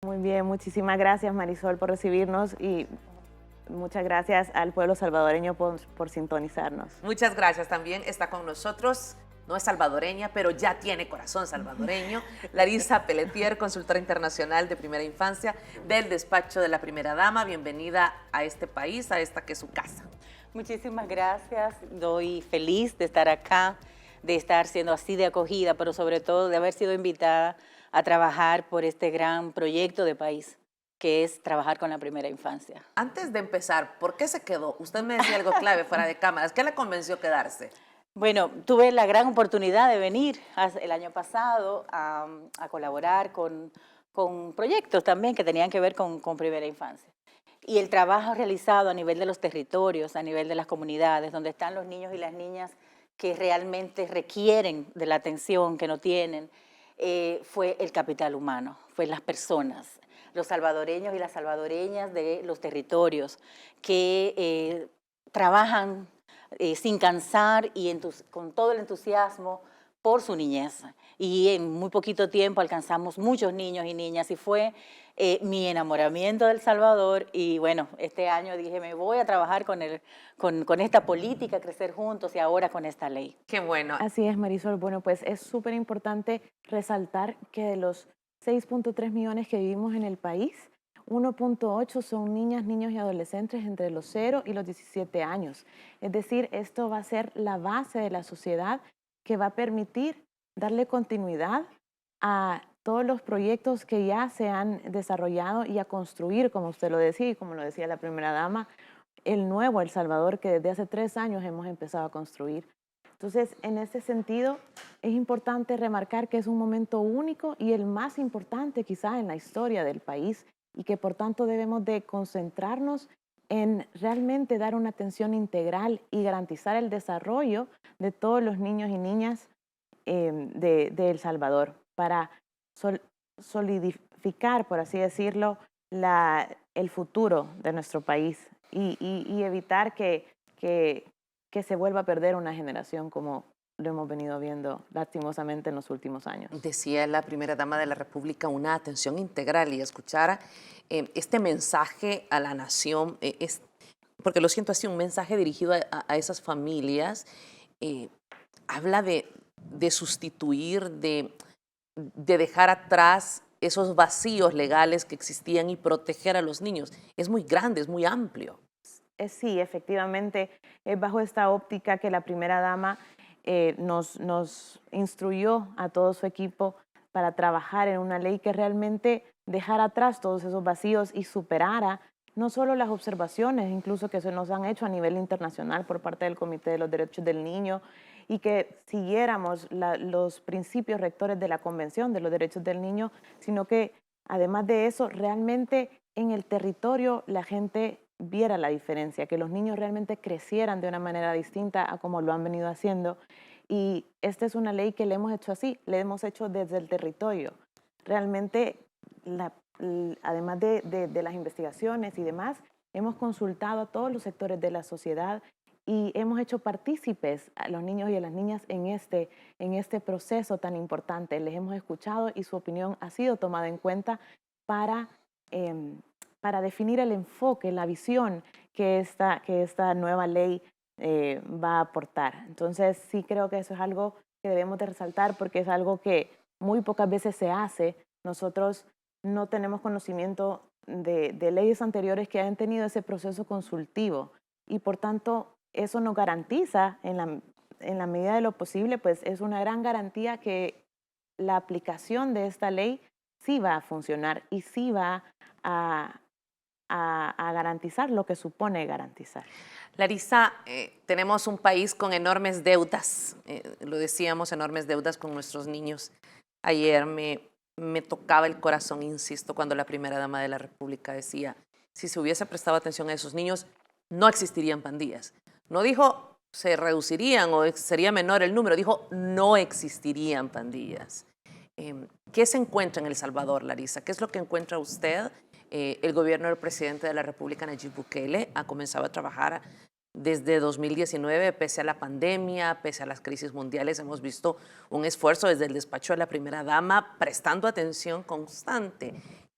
Muy bien, muchísimas gracias Marisol por recibirnos y muchas gracias al pueblo salvadoreño por sintonizarnos. Muchas gracias. También está con nosotros, no es salvadoreña, pero ya tiene corazón salvadoreño, Larissa Pelletier, consultora internacional de primera infancia del despacho de la primera dama. Bienvenida a este país, a esta que es su casa. Muchísimas gracias, doy feliz de estar acá, de estar siendo así de acogida, pero sobre todo de haber sido invitada a trabajar por este gran proyecto de país, que es trabajar con la primera infancia. Antes de empezar, ¿por qué se quedó? Usted me decía algo clave fuera de cámaras. ¿Qué le convenció quedarse? Bueno, tuve la gran oportunidad de venir el año pasado a colaborar con proyectos también que tenían que ver con primera infancia. Y el trabajo realizado a nivel de los territorios, a nivel de las comunidades, donde están los niños y las niñas que realmente requieren de la atención que no tienen, fue el capital humano, fue las personas, los salvadoreños y las salvadoreñas de los territorios que trabajan sin cansar y con todo el entusiasmo por su niñez. Y en muy poquito tiempo alcanzamos muchos niños y niñas y fue mi enamoramiento del Salvador. Y bueno, este año dije, me voy a trabajar con esta política, crecer juntos y ahora con esta ley. Qué bueno. Así es, Marisol. Bueno, pues es súper importante resaltar que de los 6.3 millones que vivimos en el país, 1.8 son niñas, niños y adolescentes entre los 0 y los 17 años. Es decir, esto va a ser la base de la sociedad que va a permitir darle continuidad a todos los proyectos que ya se han desarrollado y a construir, como usted lo decía y como lo decía la primera dama, el nuevo El Salvador que desde hace 3 años hemos empezado a construir. Entonces, en ese sentido, es importante remarcar que es un momento único y el más importante quizá en la historia del país y que por tanto debemos de concentrarnos en realmente dar una atención integral y garantizar el desarrollo de todos los niños y niñas de El Salvador para solidificar, por así decirlo, el futuro de nuestro país y evitar que se vuelva a perder una generación como lo hemos venido viendo lastimosamente en los últimos años. Decía la primera dama de la República, una atención integral, y escuchar este mensaje a la nación, porque lo siento así, un mensaje dirigido a esas familias, habla de sustituir, de dejar atrás esos vacíos legales que existían y proteger a los niños. Es muy grande, es muy amplio. Sí, efectivamente, es bajo esta óptica que la primera dama nos instruyó a todo su equipo para trabajar en una ley que realmente dejara atrás todos esos vacíos y superara no solo las observaciones, incluso que se nos han hecho a nivel internacional por parte del Comité de los Derechos del Niño, y que siguiéramos los principios rectores de la Convención de los Derechos del Niño, sino que además de eso, realmente en el territorio la gente viera la diferencia, que los niños realmente crecieran de una manera distinta a como lo han venido haciendo. Y esta es una ley que le hemos hecho así, le hemos hecho desde el territorio. Realmente, además de las investigaciones y demás, hemos consultado a todos los sectores de la sociedad y hemos hecho partícipes a los niños y a las niñas en este proceso tan importante. Les hemos escuchado y su opinión ha sido tomada en cuenta para definir el enfoque, la visión que esta nueva ley va a aportar. Entonces sí creo que eso es algo que debemos de resaltar porque es algo que muy pocas veces se hace. Nosotros no tenemos conocimiento de leyes anteriores que hayan tenido ese proceso consultivo y por tanto eso nos garantiza en la medida de lo posible, pues es una gran garantía que la aplicación de esta ley sí va a funcionar y sí va a garantizar lo que supone garantizar. Larissa, tenemos un país con enormes deudas, lo decíamos, enormes deudas con nuestros niños. Ayer me tocaba el corazón, insisto, cuando la primera dama de la República decía, si se hubiese prestado atención a esos niños, no existirían pandillas. No dijo se reducirían o sería menor el número, dijo no existirían pandillas. ¿Qué se encuentra en El Salvador, Larissa? ¿Qué es lo que encuentra usted? El gobierno del presidente de la República, Nayib Bukele, ha comenzado a trabajar desde 2019, pese a la pandemia, pese a las crisis mundiales. Hemos visto un esfuerzo desde el despacho de la primera dama, prestando atención constante.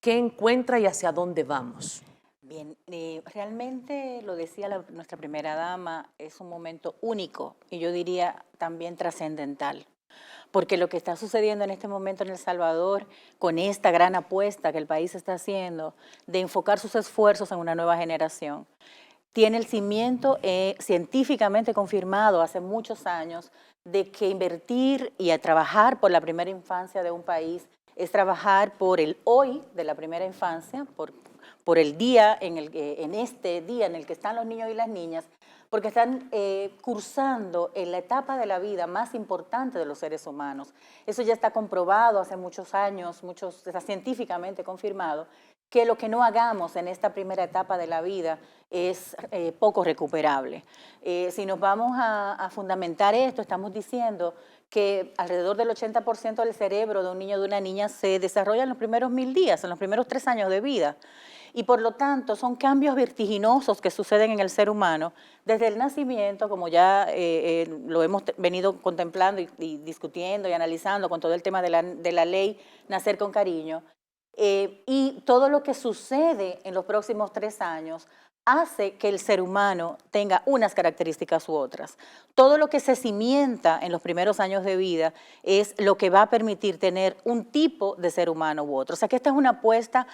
¿Qué encuentra y hacia dónde vamos? Bien, realmente lo decía nuestra primera dama, es un momento único y yo diría también trascendental. Porque lo que está sucediendo en este momento en El Salvador, con esta gran apuesta que el país está haciendo de enfocar sus esfuerzos en una nueva generación, tiene el cimiento científicamente confirmado hace muchos años de que invertir y a trabajar por la primera infancia de un país es trabajar por el hoy de la primera infancia, por el día, en este día en el que están los niños y las niñas, porque están cursando en la etapa de la vida más importante de los seres humanos. Eso ya está comprobado hace muchos años, está científicamente confirmado, que lo que no hagamos en esta primera etapa de la vida es poco recuperable. Si nos vamos a fundamentar esto, estamos diciendo que alrededor del 80% del cerebro de un niño o de una niña se desarrolla en los primeros 1000 días, en los primeros 3 años de vida. Y por lo tanto son cambios vertiginosos que suceden en el ser humano desde el nacimiento, como ya lo hemos venido contemplando y discutiendo y analizando con todo el tema de la ley Nacer con Cariño. Y todo lo que sucede en los próximos 3 años hace que el ser humano tenga unas características u otras. Todo lo que se cimienta en los primeros años de vida es lo que va a permitir tener un tipo de ser humano u otro. O sea que esta es una apuesta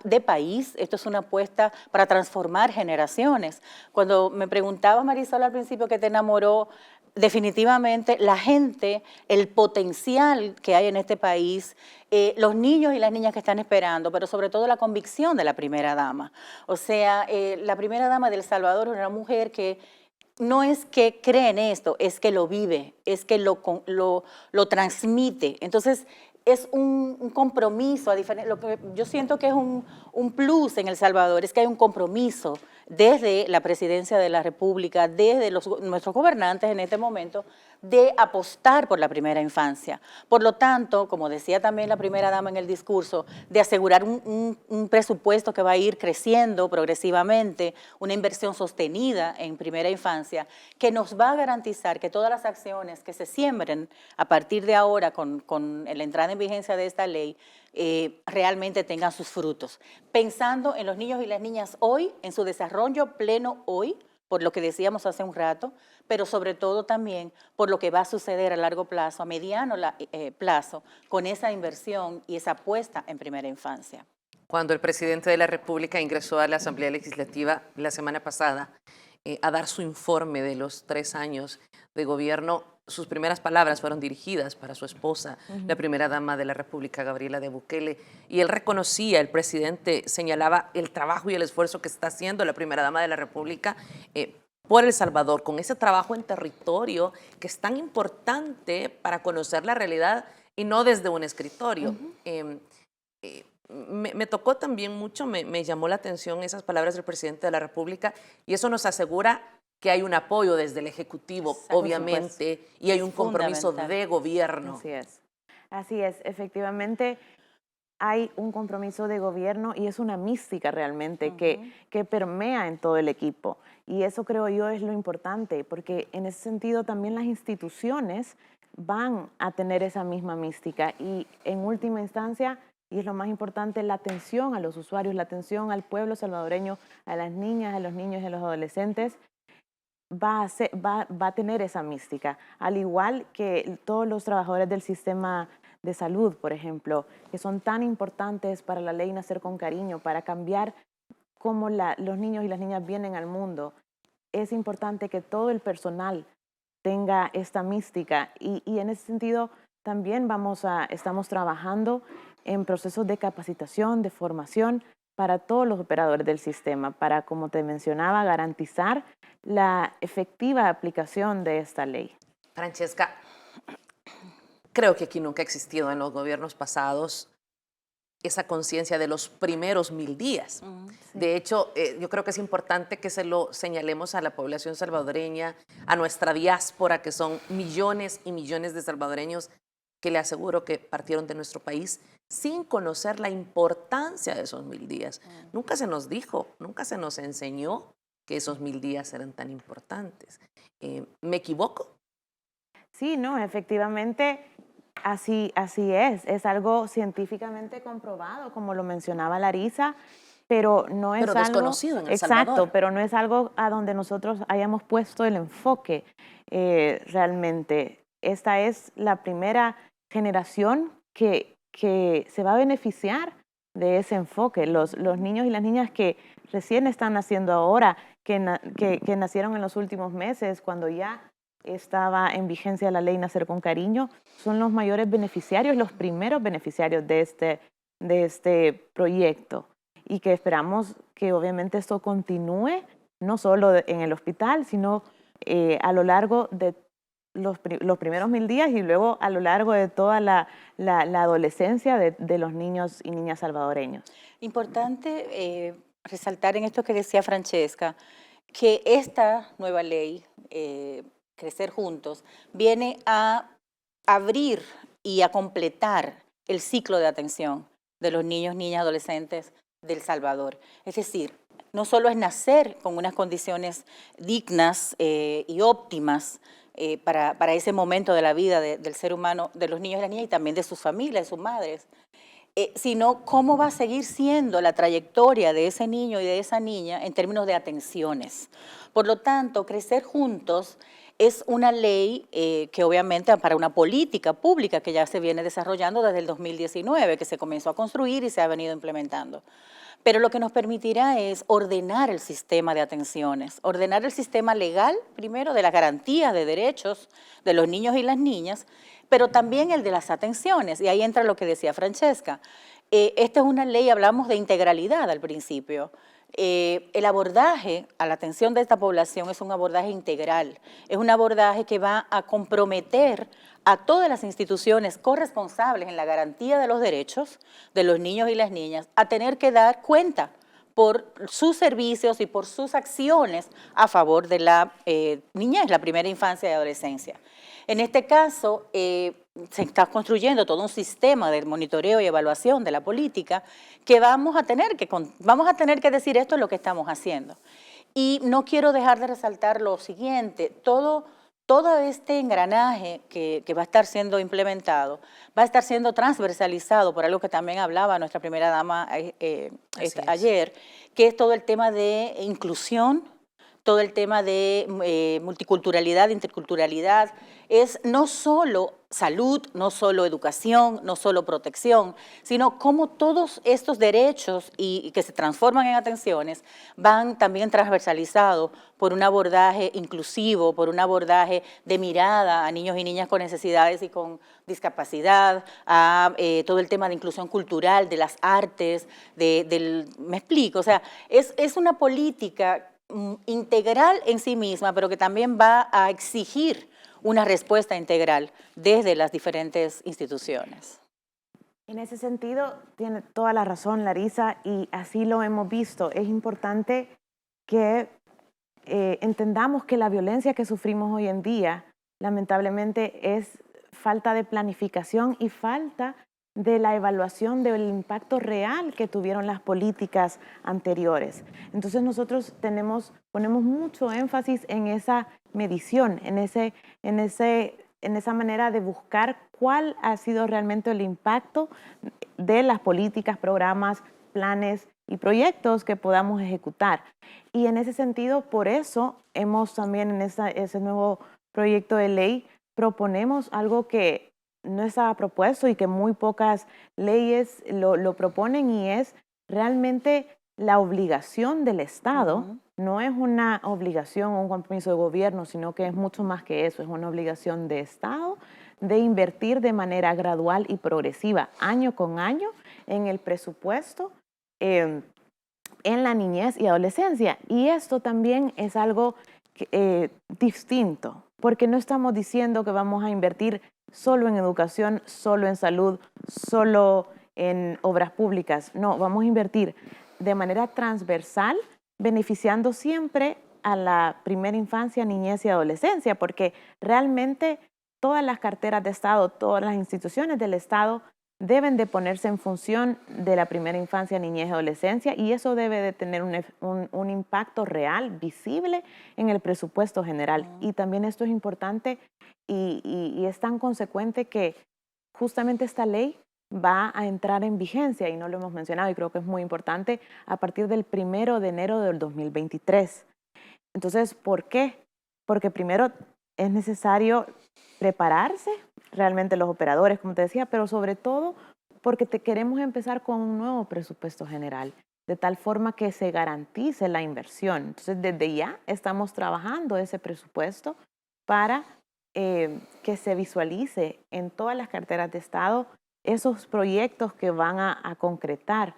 de país, esto es una apuesta para transformar generaciones. Cuando me preguntaba Marisol al principio que te enamoró, definitivamente la gente, el potencial que hay en este país, los niños y las niñas que están esperando, pero sobre todo la convicción de la primera dama. O sea, la primera dama de El Salvador es una mujer que no es que cree en esto, es que lo vive, es que lo transmite. Entonces, es un compromiso, lo que yo siento que es un plus en El Salvador, es que hay un compromiso desde la presidencia de la República, desde nuestros gobernantes en este momento, de apostar por la primera infancia. Por lo tanto, como decía también la primera dama en el discurso, de asegurar un presupuesto que va a ir creciendo progresivamente, una inversión sostenida en primera infancia, que nos va a garantizar que todas las acciones que se siembren a partir de ahora con la entrada en vigencia de esta ley, realmente tengan sus frutos. Pensando en los niños y las niñas hoy, en su desarrollo pleno hoy, por lo que decíamos hace un rato, pero sobre todo también por lo que va a suceder a largo plazo, a mediano plazo, con esa inversión y esa apuesta en primera infancia. Cuando el presidente de la República ingresó a la Asamblea Legislativa la semana pasada a dar su informe de los 3 años de gobierno, sus primeras palabras fueron dirigidas para su esposa, la primera dama de la República, Gabriela de Bukele, y él reconocía, el presidente señalaba el trabajo y el esfuerzo que está haciendo la primera dama de la República por El Salvador, con ese trabajo en territorio que es tan importante para conocer la realidad y no desde un escritorio. Me tocó también mucho, me llamó la atención esas palabras del presidente de la República, y eso nos asegura que hay un apoyo desde el Ejecutivo, obviamente, y hay un compromiso de gobierno. Así es, efectivamente hay un compromiso de gobierno y es una mística realmente que permea en todo el equipo. Y eso creo yo es lo importante, porque en ese sentido también las instituciones van a tener esa misma mística y en última instancia, y es lo más importante, la atención a los usuarios, la atención al pueblo salvadoreño, a las niñas, a los niños y a los adolescentes, va a tener esa mística, al igual que todos los trabajadores del sistema de salud, por ejemplo, que son tan importantes para la ley Nacer con Cariño, para cambiar cómo los niños y las niñas vienen al mundo. Es importante que todo el personal tenga esta mística y en ese sentido también estamos trabajando en procesos de capacitación, de formación para todos los operadores del sistema, para, como te mencionaba, garantizar la efectiva aplicación de esta ley. Francesca, creo que aquí nunca ha existido en los gobiernos pasados esa conciencia de los primeros 1000 días. Sí. De hecho, yo creo que es importante que se lo señalemos a la población salvadoreña, a nuestra diáspora, que son millones y millones de salvadoreños que le aseguro que partieron de nuestro país sin conocer la importancia de esos 1000 días. Nunca se nos dijo, nunca se nos enseñó que esos 1000 días eran tan importantes. ¿Me equivoco? Sí, no, efectivamente, así es algo científicamente comprobado, como lo mencionaba Larisa, pero no es Pero algo desconocido en El exacto, Salvador. pero no es algo a donde nosotros hayamos puesto el enfoque realmente. Esta es la primera generación que se va a beneficiar de ese enfoque. Los niños y las niñas que recién están naciendo ahora, que nacieron en los últimos meses, cuando ya estaba en vigencia la ley Nacer con Cariño, son los mayores beneficiarios, los primeros beneficiarios de este proyecto. Y que esperamos que obviamente esto continúe, no solo en el hospital, sino a lo largo de los primeros 1000 días y luego a lo largo de toda la adolescencia de los niños y niñas salvadoreños. Importante resaltar en esto que decía Francesca, que esta nueva ley, Crecer Juntos, viene a abrir y a completar el ciclo de atención de los niños, niñas, adolescentes del Salvador. Es decir, no solo es nacer con unas condiciones dignas y óptimas para ese momento de la vida del ser humano, de los niños y las niñas y también de sus familias, de sus madres, sino cómo va a seguir siendo la trayectoria de ese niño y de esa niña en términos de atenciones. Por lo tanto, Crecer Juntos es una ley que obviamente para una política pública que ya se viene desarrollando desde el 2019, que se comenzó a construir y se ha venido implementando. Pero lo que nos permitirá es ordenar el sistema de atenciones, ordenar el sistema legal, primero, de las garantías de derechos de los niños y las niñas, pero también el de las atenciones. Y ahí entra lo que decía Francesca. Esta es una ley, hablamos de integralidad al principio. El abordaje a la atención de esta población es un abordaje integral, es un abordaje que va a comprometer a todas las instituciones corresponsables en la garantía de los derechos de los niños y las niñas a tener que dar cuenta por sus servicios y por sus acciones a favor de la niñez, la primera infancia y adolescencia. En este caso, se está construyendo todo un sistema de monitoreo y evaluación de la política que vamos a tener que decir esto es lo que estamos haciendo. Y no quiero dejar de resaltar lo siguiente, todo este engranaje que va a estar siendo implementado, va a estar siendo transversalizado por algo que también hablaba nuestra primera dama ayer, que es todo el tema de inclusión, todo el tema de multiculturalidad, interculturalidad, es no solo salud, no solo educación, no solo protección, sino cómo todos estos derechos y que se transforman en atenciones van también transversalizados por un abordaje inclusivo, por un abordaje de mirada a niños y niñas con necesidades y con discapacidad, a todo el tema de inclusión cultural, de las artes, me explico, o sea, es una política integral en sí misma, pero que también va a exigir una respuesta integral desde las diferentes instituciones. En ese sentido, tiene toda la razón Larisa y así lo hemos visto. Es importante que entendamos que la violencia que sufrimos hoy en día, lamentablemente, es falta de planificación y falta de la evaluación del impacto real que tuvieron las políticas anteriores. Entonces nosotros ponemos mucho énfasis en esa medición, en esa manera de buscar cuál ha sido realmente el impacto de las políticas, programas, planes y proyectos que podamos ejecutar. Y en ese sentido, por eso hemos también en ese nuevo proyecto de ley proponemos algo que no estaba propuesto y que muy pocas leyes lo proponen y es realmente la obligación del Estado. No es una obligación o un compromiso de gobierno, sino que es mucho más que eso, es una obligación de Estado de invertir de manera gradual y progresiva, año con año, en el presupuesto en la niñez y adolescencia. Y esto también es algo distinto, porque no estamos diciendo que vamos a invertir solo en educación, solo en salud, solo en obras públicas. No, vamos a invertir de manera transversal, beneficiando siempre a la primera infancia, niñez y adolescencia, porque realmente todas las carteras de Estado, todas las instituciones del Estado deben de ponerse en función de la primera infancia, niñez y adolescencia, y eso debe de tener un impacto real, visible en el presupuesto general. Y también esto es importante y es tan consecuente que justamente esta ley va a entrar en vigencia, y no lo hemos mencionado y creo que es muy importante, a partir del 1 de enero del 2023. Entonces, ¿por qué? Porque primero es necesario prepararse, realmente los operadores, como te decía, pero sobre todo porque queremos empezar con un nuevo presupuesto general, de tal forma que se garantice la inversión. Entonces, desde ya estamos trabajando ese presupuesto para que se visualice en todas las carteras de Estado esos proyectos que van a concretar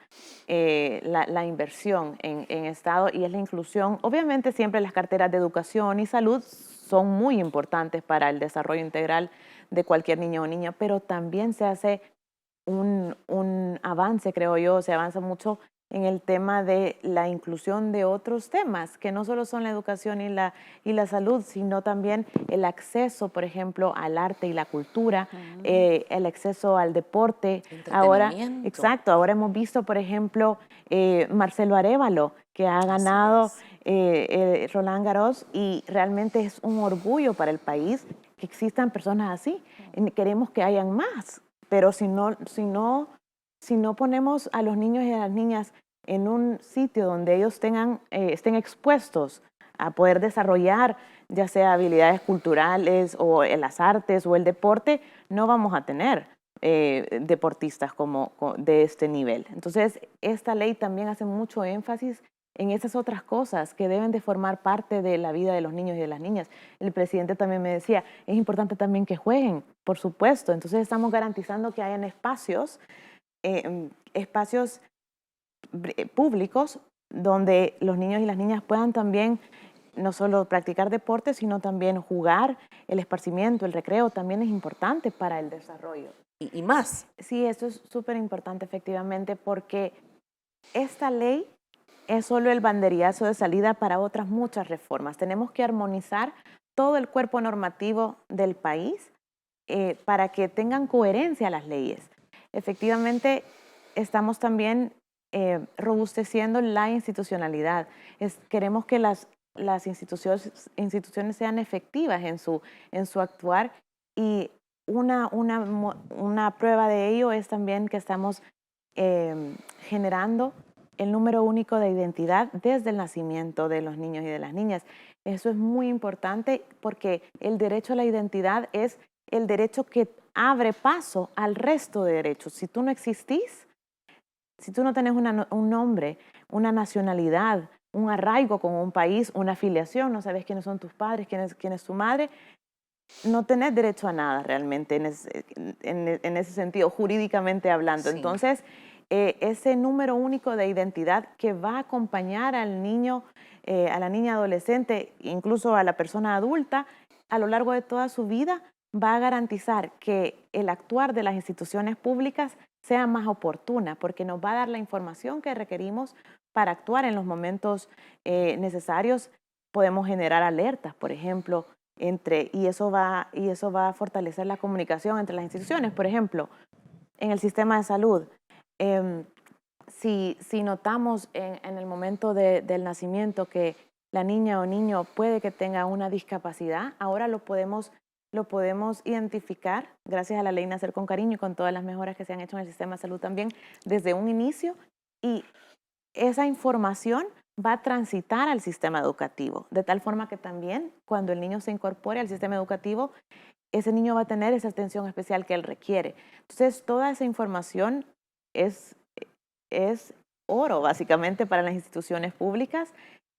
la inversión en Estado, y es la inclusión. Obviamente siempre las carteras de educación y salud son muy importantes para el desarrollo integral de cualquier niño o niña, pero también se hace un avance, creo yo, se avanza mucho en el tema de la inclusión de otros temas, que no solo son la educación y la salud, sino también el acceso, por ejemplo, al arte y la cultura, el acceso al deporte. Ahora, Entretenimiento. exacto, ahora hemos visto, por ejemplo, Marcelo Arévalo, que ha ganado Roland Garros, y realmente es un orgullo para el país que existan personas así. Queremos que hayan más, pero si no ponemos a los niños y a las niñas en un sitio donde ellos estén expuestos a poder desarrollar ya sea habilidades culturales o en las artes o el deporte, no vamos a tener deportistas de este nivel. Entonces, esta ley también hace mucho énfasis en esas otras cosas que deben de formar parte de la vida de los niños y de las niñas. El presidente también me decía, es importante también que jueguen, por supuesto. Entonces, estamos garantizando que hayan espacios públicos donde los niños y las niñas puedan también no solo practicar deporte, sino también jugar. El esparcimiento, el recreo también es importante para el desarrollo. Y más. Sí, esto es súper importante efectivamente, porque esta ley es solo el banderillazo de salida para otras muchas reformas. Tenemos que armonizar todo el cuerpo normativo del país para que tengan coherencia las leyes. Efectivamente, estamos también robusteciendo la institucionalidad. Queremos que las instituciones sean efectivas en su actuar, y una prueba de ello es también que estamos generando el número único de identidad desde el nacimiento de los niños y de las niñas. Eso es muy importante porque el derecho a la identidad es el derecho que abre paso al resto de derechos. Si tú no existís, si tú no tenés un nombre, una nacionalidad, un arraigo con un país, una afiliación, no sabes quiénes son tus padres, quién es tu madre, no tenés derecho a nada realmente en ese sentido, jurídicamente hablando. Sí. Entonces, ese número único de identidad que va a acompañar al niño, a la niña adolescente, incluso a la persona adulta, a lo largo de toda su vida, va a garantizar que el actuar de las instituciones públicas sea más oportuna, porque nos va a dar la información que requerimos para actuar en los momentos necesarios. Podemos generar alertas, por ejemplo, y eso va a fortalecer la comunicación entre las instituciones. Por ejemplo, en el sistema de salud, si notamos en el momento del nacimiento que la niña o niño puede que tenga una discapacidad, ahora lo podemos identificar gracias a la ley Nacer con Cariño y con todas las mejoras que se han hecho en el sistema de salud también desde un inicio, y esa información va a transitar al sistema educativo, de tal forma que también cuando el niño se incorpore al sistema educativo, ese niño va a tener esa atención especial que él requiere. Entonces, toda esa información es oro, básicamente, para las instituciones públicas,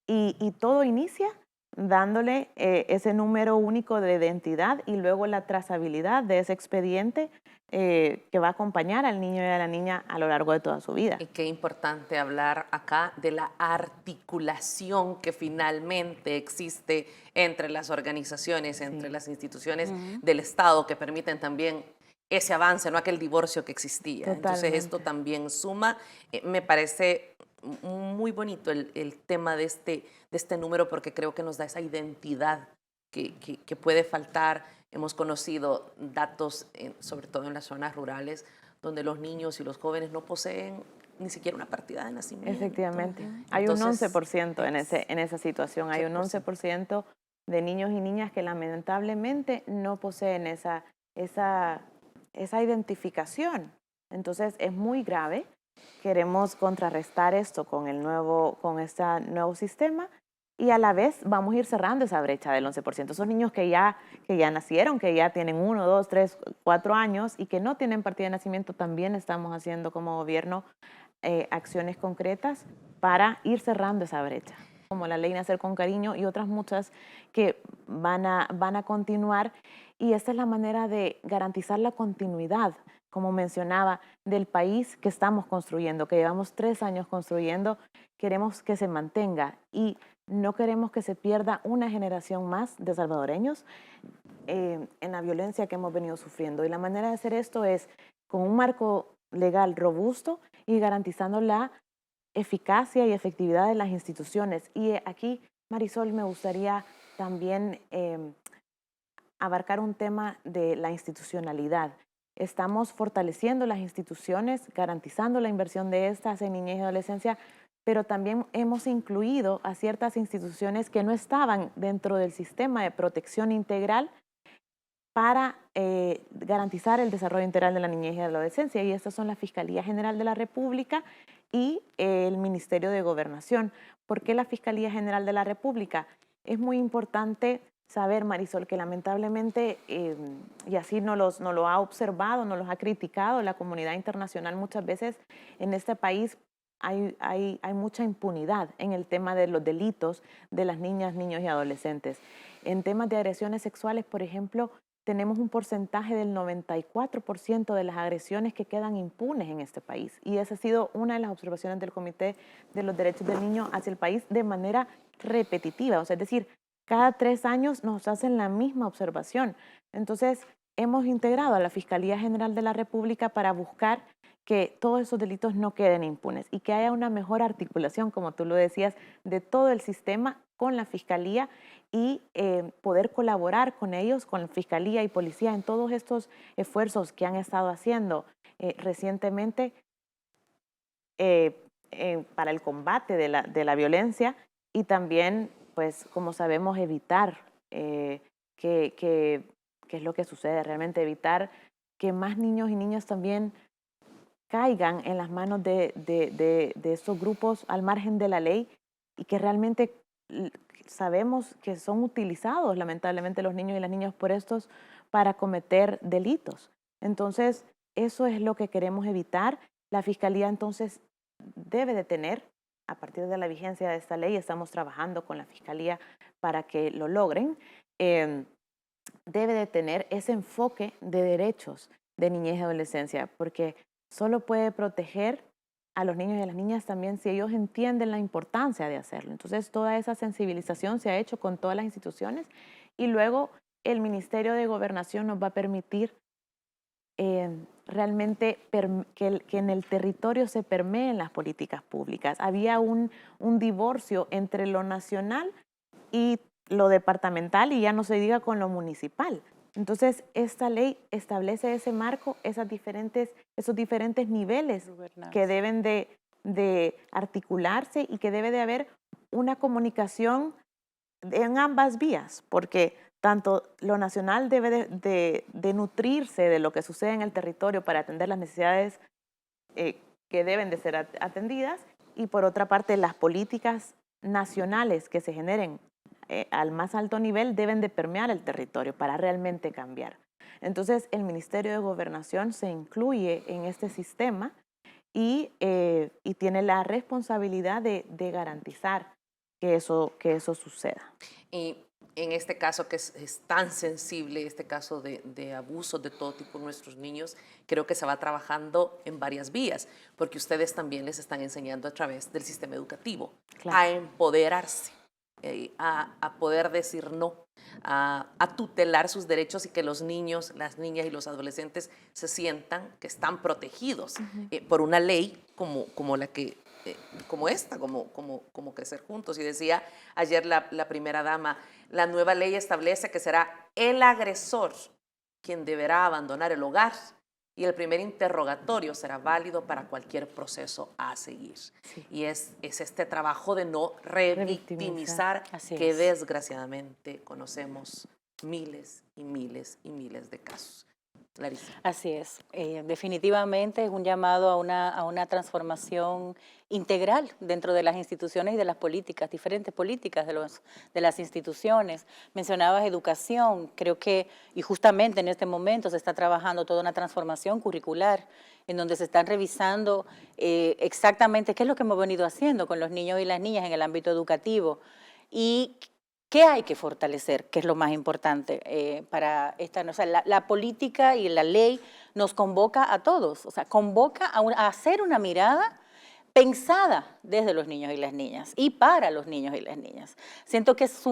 y todo inicia dándole ese número único de identidad y luego la trazabilidad de ese expediente que va a acompañar al niño y a la niña a lo largo de toda su vida. Y qué importante hablar acá de la articulación que finalmente existe entre las organizaciones, entre las instituciones del Estado, que permiten también ese avance, no aquel divorcio que existía. Totalmente. Entonces esto también suma. Me parece muy bonito el tema de este número, porque creo que nos da esa identidad que puede faltar. Hemos conocido datos, sobre todo en las zonas rurales, donde los niños y los jóvenes no poseen ni siquiera una partida de nacimiento. Efectivamente. Hay un 11% en esa situación. Hay un 11% de niños y niñas que lamentablemente no poseen esa esa identificación. Entonces es muy grave. Queremos contrarrestar esto con este nuevo sistema y a la vez vamos a ir cerrando esa brecha del 11%. Esos niños que ya nacieron, que ya tienen 1, 2, 3, 4 años y que no tienen partida de nacimiento, también estamos haciendo como gobierno acciones concretas para ir cerrando esa brecha, como la ley Nacer con Cariño y otras muchas que van a continuar. Y esta es la manera de garantizar la continuidad, como mencionaba, del país que estamos construyendo, que llevamos 3 años construyendo. Queremos que se mantenga y no queremos que se pierda una generación más de salvadoreños en la violencia que hemos venido sufriendo. Y la manera de hacer esto es con un marco legal robusto y garantizando la eficacia y efectividad de las instituciones. Y aquí, Marisol, me gustaría también abarcar un tema de la institucionalidad. Estamos fortaleciendo las instituciones, garantizando la inversión de estas en niñez y adolescencia, pero también hemos incluido a ciertas instituciones que no estaban dentro del sistema de protección integral para garantizar el desarrollo integral de la niñez y la adolescencia. Y estas son la Fiscalía General de la República y el Ministerio de Gobernación. ¿Por qué la Fiscalía General de la República? Es muy importante saber, Marisol, que lamentablemente, y así nos lo ha observado, nos lo ha criticado la comunidad internacional muchas veces, en este país hay mucha impunidad en el tema de los delitos de las niñas, niños y adolescentes. En temas de agresiones sexuales, por ejemplo, tenemos un porcentaje del 94% de las agresiones que quedan impunes en este país. Y esa ha sido una de las observaciones del Comité de los Derechos del Niño hacia el país de manera repetitiva. O sea, es decir, cada 3 años nos hacen la misma observación. Entonces, hemos integrado a la Fiscalía General de la República para buscar que todos esos delitos no queden impunes y que haya una mejor articulación, como tú lo decías, de todo el sistema con la Fiscalía y poder colaborar con ellos, con la Fiscalía y Policía en todos estos esfuerzos que han estado haciendo recientemente para el combate de la violencia y también, pues, como sabemos, evitar que es lo que sucede realmente, evitar que más niños y niñas también caigan en las manos de estos grupos al margen de la ley y que realmente sabemos que son utilizados lamentablemente los niños y las niñas por estos para cometer delitos. Entonces, eso es lo que queremos evitar. La Fiscalía entonces debe de tener, a partir de la vigencia de esta ley, estamos trabajando con la Fiscalía para que lo logren, debe de tener ese enfoque de derechos de niñez y adolescencia, porque solo puede proteger a los niños y a las niñas también si ellos entienden la importancia de hacerlo. Entonces, toda esa sensibilización se ha hecho con todas las instituciones y luego el Ministerio de Gobernación nos va a permitir realmente que en el territorio se permeen las políticas públicas. Había un divorcio entre lo nacional y lo departamental y ya no se diga con lo municipal. Entonces, esta ley establece ese marco, esos diferentes niveles que deben de articularse y que debe de haber una comunicación en ambas vías, porque tanto lo nacional debe de nutrirse de lo que sucede en el territorio para atender las necesidades que deben de ser atendidas y por otra parte las políticas nacionales que se generen al más alto nivel deben de permear el territorio para realmente cambiar. Entonces, el Ministerio de Gobernación se incluye en este sistema y tiene la responsabilidad de garantizar que eso suceda. Y en este caso que es tan sensible, este caso de abusos de todo tipo en nuestros niños, creo que se va trabajando en varias vías, porque ustedes también les están enseñando a través del sistema educativo a empoderarse. A poder decir no, a tutelar sus derechos y que los niños, las niñas y los adolescentes se sientan que están protegidos por una ley como la que, como esta, como Crecer Juntos. Y decía ayer la primera dama, la nueva ley establece que será el agresor quien deberá abandonar el hogar y el primer interrogatorio será válido para cualquier proceso a seguir. Sí. Y es este trabajo de no revictimizar que desgraciadamente conocemos miles y miles y miles de casos. Larisa. Así es. Definitivamente es un llamado a una transformación integral dentro de las instituciones y de las políticas, diferentes políticas de las instituciones. Mencionabas educación, creo que, y justamente en este momento se está trabajando toda una transformación curricular en donde se están revisando exactamente qué es lo que hemos venido haciendo con los niños y las niñas en el ámbito educativo y qué hay que fortalecer, que es lo más importante para esta. O sea, la política y la ley nos convoca a todos, o sea, convoca a hacer una mirada pensada desde los niños y las niñas y para los niños y las niñas. Siento que es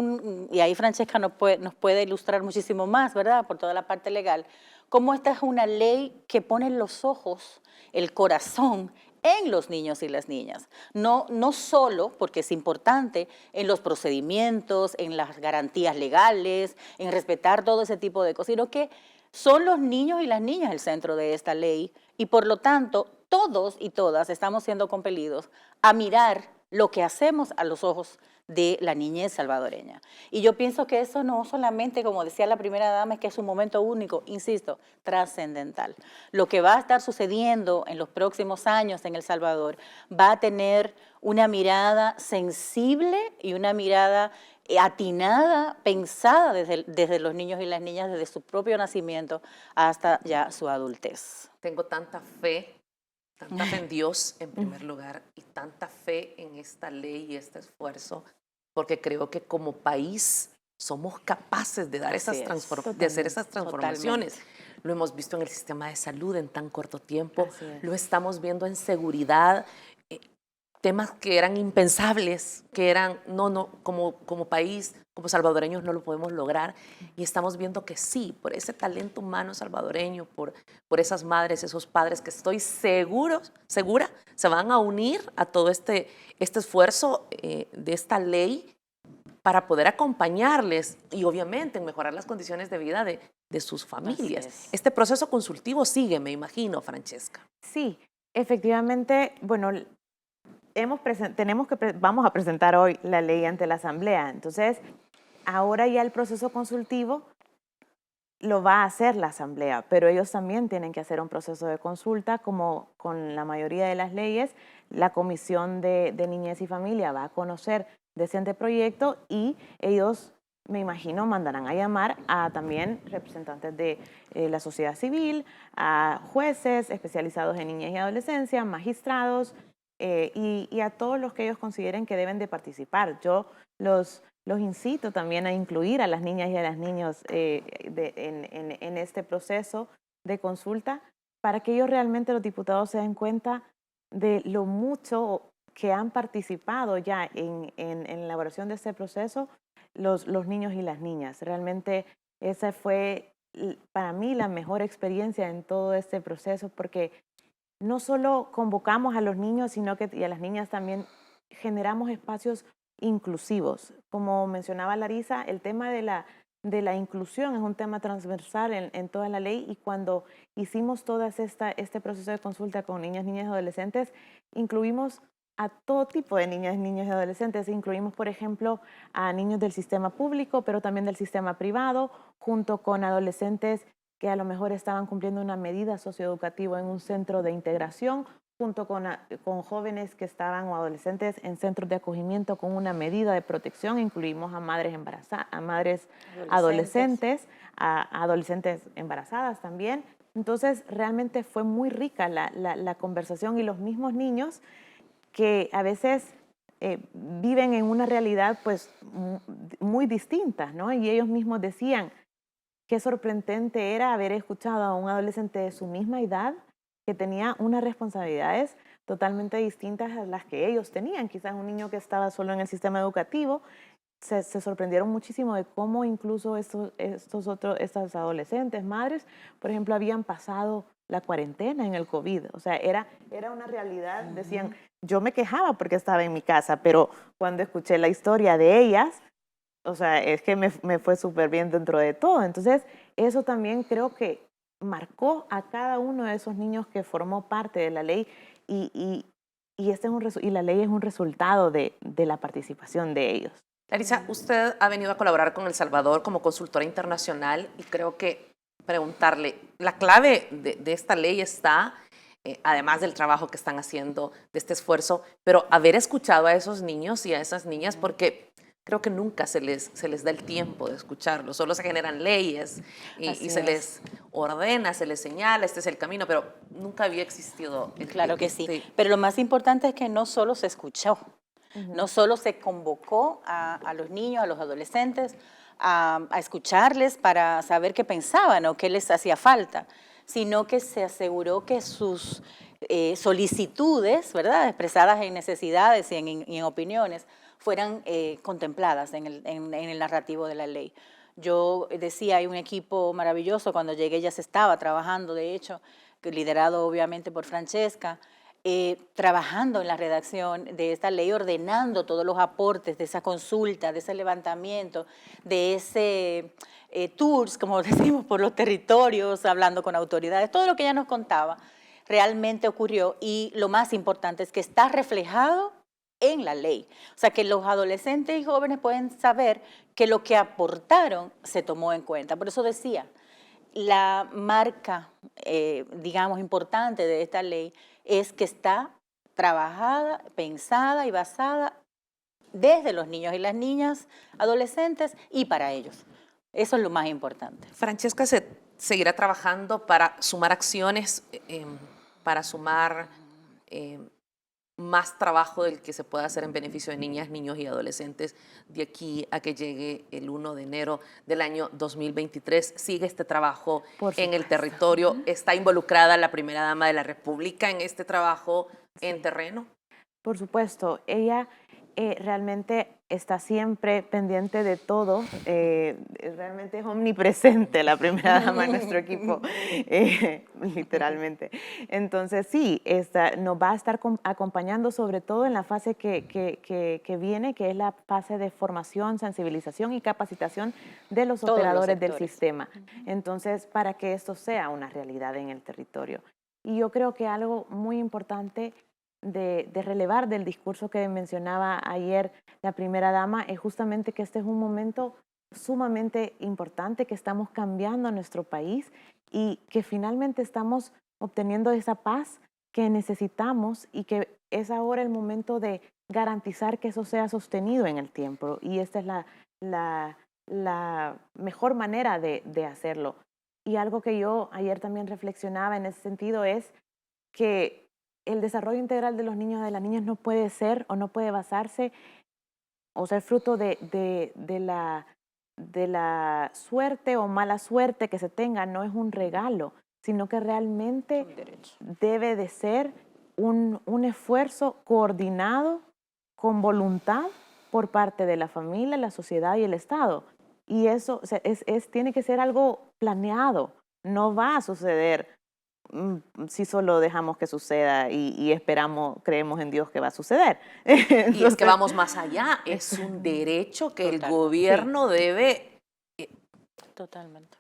y ahí Francesca nos puede ilustrar muchísimo más, ¿verdad?, por toda la parte legal, cómo esta es una ley que pone los ojos, el corazón en los niños y las niñas. No solo, porque es importante, en los procedimientos, en las garantías legales, en respetar todo ese tipo de cosas, sino que son los niños y las niñas el centro de esta ley y por lo tanto todos y todas estamos siendo compelidos a mirar lo que hacemos a los ojos de la niñez salvadoreña. Y yo pienso que eso no solamente, como decía la primera dama, es que es un momento único, insisto, trascendental. Lo que va a estar sucediendo en los próximos años en El Salvador va a tener una mirada sensible y una mirada atinada, pensada desde los niños y las niñas, desde su propio nacimiento hasta ya su adultez. Tengo tanta fe en Dios en primer lugar y tanta fe en esta ley y este esfuerzo, porque creo que como país somos capaces de dar de hacer esas transformaciones. Totalmente. Lo hemos visto en el sistema de salud en tan corto tiempo, lo estamos viendo en seguridad, temas que eran impensables, que eran, como país, como salvadoreños no lo podemos lograr, y estamos viendo que sí, por ese talento humano salvadoreño, por esas madres, esos padres que estoy segura, se van a unir a todo este esfuerzo de esta ley para poder acompañarles y obviamente mejorar las condiciones de vida de sus familias. Este proceso consultivo sigue, me imagino, Francesca. Sí, efectivamente, bueno, vamos a presentar hoy la ley ante la Asamblea. Entonces, ahora ya el proceso consultivo lo va a hacer la Asamblea, pero ellos también tienen que hacer un proceso de consulta, como con la mayoría de las leyes. La Comisión de Niñez y Familia va a conocer de ese anteproyecto y ellos, me imagino, mandarán a llamar a también representantes de la sociedad civil, a jueces especializados en niñez y adolescencia, magistrados, y a todos los que ellos consideren que deben de participar. Yo los incito también a incluir a las niñas y a los niños en este proceso de consulta para que ellos realmente, los diputados, se den cuenta de lo mucho que han participado ya en la elaboración de este proceso los niños y las niñas. Realmente esa fue para mí la mejor experiencia en todo este proceso, porque no solo convocamos a los niños, sino que y a las niñas también generamos espacios inclusivos. Como mencionaba Larisa, el tema de la inclusión es un tema transversal en toda la ley, y cuando hicimos todo este proceso de consulta con niñas, niñas y adolescentes, incluimos a todo tipo de niñas, niños y adolescentes. Incluimos, por ejemplo, a niños del sistema público, pero también del sistema privado, junto con adolescentes que a lo mejor estaban cumpliendo una medida socioeducativa en un centro de integración, junto con jóvenes que estaban o adolescentes en centros de acogimiento con una medida de protección. Incluimos a madres embarazadas, a madres adolescentes, a adolescentes embarazadas también. Entonces, realmente fue muy rica la conversación, y los mismos niños que a veces viven en una realidad pues muy distinta, ¿no? Y ellos mismos decían, qué sorprendente era haber escuchado a un adolescente de su misma edad que tenía unas responsabilidades totalmente distintas a las que ellos tenían. Quizás un niño que estaba solo en el sistema educativo, se sorprendieron muchísimo de cómo incluso estas adolescentes, madres, por ejemplo, habían pasado la cuarentena en el COVID. O sea, era una realidad. Decían, yo me quejaba porque estaba en mi casa, pero cuando escuché la historia de ellas, o sea, es que me fue súper bien dentro de todo. Entonces, eso también creo que marcó a cada uno de esos niños que formó parte de la ley, y la ley es un resultado de la participación de ellos. Larisa, usted ha venido a colaborar con El Salvador como consultora internacional, y creo que preguntarle, la clave de esta ley está, además del trabajo que están haciendo, de este esfuerzo, pero haber escuchado a esos niños y a esas niñas, porque creo que nunca se les da el tiempo de escucharlos, solo se generan leyes y se les ordena, se les señala, este es el camino, pero nunca había existido. Claro que sí, pero lo más importante es que no solo se escuchó, no solo se convocó a los niños, a los adolescentes, a escucharles para saber qué pensaban o qué les hacía falta, sino que se aseguró que sus solicitudes, ¿verdad?, expresadas en necesidades y en opiniones, fueran contempladas en el narrativo de la ley. Yo decía, hay un equipo maravilloso, cuando llegué ya se estaba trabajando, de hecho, liderado obviamente por Francesca, trabajando en la redacción de esta ley, ordenando todos los aportes de esa consulta, de ese levantamiento, de ese tours, como decimos, por los territorios, hablando con autoridades, todo lo que ella nos contaba realmente ocurrió, y lo más importante es que está reflejado en la ley. O sea, que los adolescentes y jóvenes pueden saber que lo que aportaron se tomó en cuenta. Por eso decía, la marca, digamos, importante de esta ley es que está trabajada, pensada y basada desde los niños y las niñas, adolescentes, y para ellos. Eso es lo más importante. Francesca seguirá trabajando para sumar acciones, para sumar más trabajo del que se pueda hacer en beneficio de niñas, niños y adolescentes de aquí a que llegue el 1 de enero del año 2023. Sigue este trabajo en el territorio. ¿Está involucrada la primera dama de la República en este trabajo en terreno? Por supuesto, ella realmente está siempre pendiente de todo, realmente es omnipresente la primera dama de nuestro equipo, literalmente. Entonces sí, nos va a estar acompañando sobre todo en la fase que viene, que es la fase de formación, sensibilización y capacitación de los operadores del sistema. Entonces, para que esto sea una realidad en el territorio. Y yo creo que algo muy importante de relevar del discurso que mencionaba ayer la primera dama es justamente que este es un momento sumamente importante, que estamos cambiando nuestro país y que finalmente estamos obteniendo esa paz que necesitamos y que es ahora el momento de garantizar que eso sea sostenido en el tiempo, y esta es la mejor manera de hacerlo. Y algo que yo ayer también reflexionaba en ese sentido es que el desarrollo integral de los niños y de las niñas no puede ser o no puede basarse o ser fruto de la suerte o mala suerte que se tenga. No es un regalo, sino que realmente debe de ser un esfuerzo coordinado con voluntad por parte de la familia, la sociedad y el Estado. Y eso tiene que ser algo planeado, no va a suceder si solo dejamos que suceda y creemos en Dios que va a suceder. Entonces, y es que vamos más allá, es un derecho que el gobierno debe totalmente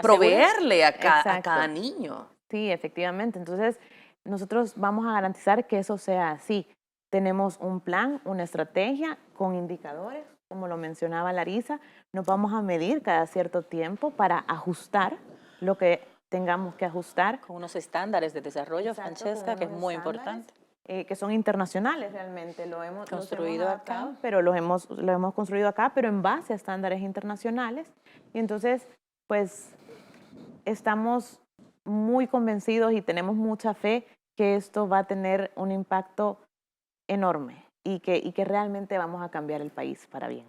proveerle a cada niño. Sí, efectivamente. Entonces, nosotros vamos a garantizar que eso sea así. Tenemos un plan, una estrategia con indicadores, como lo mencionaba Larisa. Nos vamos a medir cada cierto tiempo para ajustar lo que tengamos que ajustar. Con unos estándares de desarrollo, Francesca, que es muy importante. Que son internacionales realmente. Lo hemos construido acá. Pero lo hemos construido acá, pero en base a estándares internacionales. Y entonces, pues, estamos muy convencidos y tenemos mucha fe que esto va a tener un impacto enorme y que realmente vamos a cambiar el país para bien.